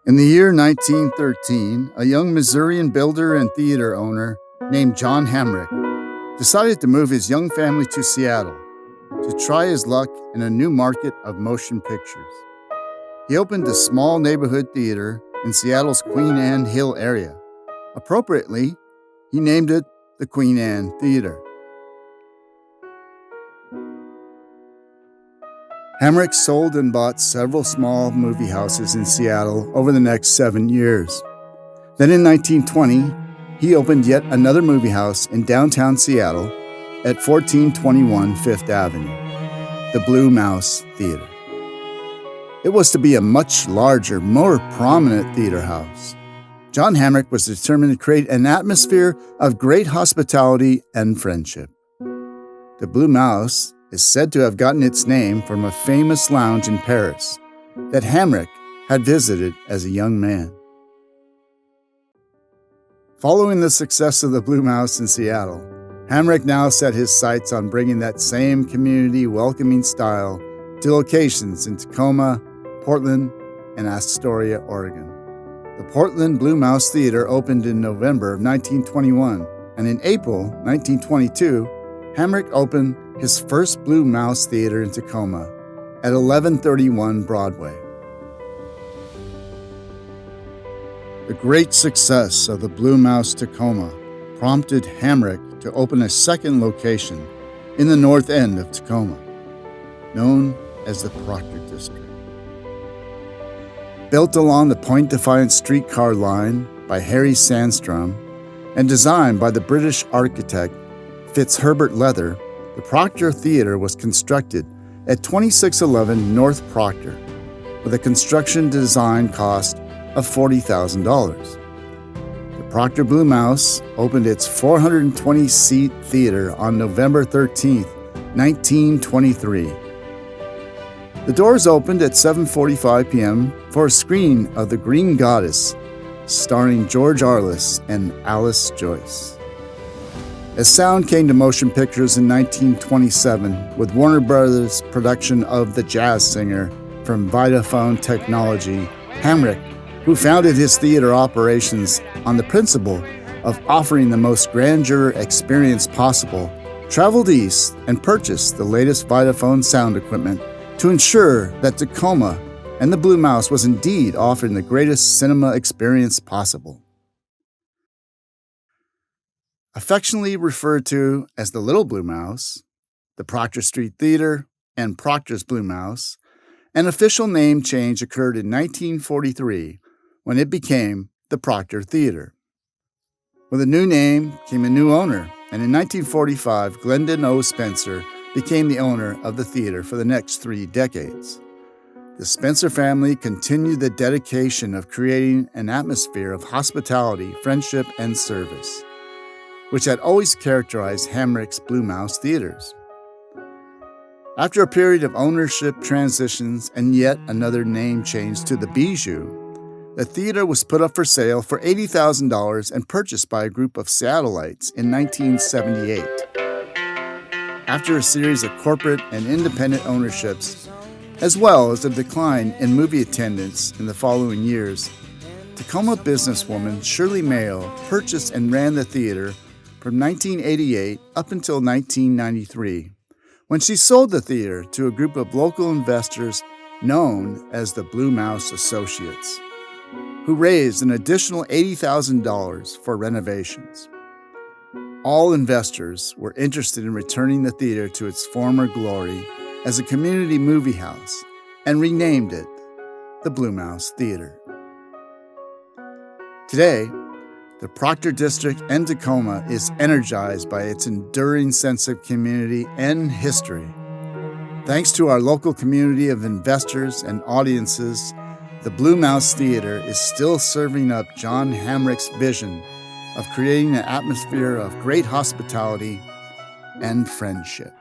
In the year 1913, a young Missourian builder and theater owner named John Hamrick decided to move his young family to Seattle to try his luck in a new market of motion pictures. He opened a small neighborhood theater in Seattle's Queen Anne Hill area. Appropriately, he named it the Queen Anne Theater. Hamrick sold and bought several small movie houses in Seattle over the next 7 years. Then in 1920, he opened yet another movie house in downtown Seattle at 1421 Fifth Avenue, the Blue Mouse Theater. It was to be a much larger, more prominent theater house. John Hamrick was determined to create an atmosphere of great hospitality and friendship. The Blue Mouse is said to have gotten its name from a famous lounge in Paris that Hamrick had visited as a young man. Following the success of the Blue Mouse in Seattle, Hamrick now set his sights on bringing that same community welcoming style to locations in Tacoma, Portland, and Astoria, Oregon. The Portland Blue Mouse Theater opened in November of 1921, and in April 1922, Hamrick opened his first Blue Mouse Theater in Tacoma at 1131 Broadway. The great success of the Blue Mouse Tacoma prompted Hamrick to open a second location in the north end of Tacoma, known as the Proctor District. Built along the Point Defiance streetcar line by Harry Sandstrom and designed by the British architect Fitzherbert Leather, the Proctor Theater was constructed at 2611 North Proctor with a construction design cost of $40,000. The Proctor Blue Mouse opened its 420-seat theater on November 13, 1923. The doors opened at 7:45 p.m. for a screening of The Green Goddess, starring George Arliss and Alice Joyce. As sound came to motion pictures in 1927 with Warner Brothers' production of The Jazz Singer from Vitaphone Technology, Hamrick, who founded his theater operations on the principle of offering the most grandeur experience possible, traveled east and purchased the latest Vitaphone sound equipment to ensure that Tacoma and the Blue Mouse was indeed offering the greatest cinema experience possible. Affectionately referred to as the Little Blue Mouse, the Proctor Street Theater, and Proctor's Blue Mouse, an official name change occurred in 1943 when it became the Proctor Theater. With a new name came a new owner, and in 1945, Glendon O. Spencer became the owner of the theater for the next 3 decades. The Spencer family continued the dedication of creating an atmosphere of hospitality, friendship, and service, which had always characterized Hamrick's Blue Mouse theaters. After a period of ownership transitions and yet another name change to the Bijou, the theater was put up for sale for $80,000 and purchased by a group of Seattleites in 1978. After a series of corporate and independent ownerships, as well as a decline in movie attendance in the following years, Tacoma businesswoman Shirley Mayo purchased and ran the theater from 1988 up until 1993, when she sold the theater to a group of local investors known as the Blue Mouse Associates, who raised an additional $80,000 for renovations. All investors were interested in returning the theater to its former glory as a community movie house and renamed it the Blue Mouse Theater. Today, the Proctor District and Tacoma is energized by its enduring sense of community and history. Thanks to our local community of investors and audiences, the Blue Mouse Theater is still serving up John Hamrick's vision of creating an atmosphere of great hospitality and friendship.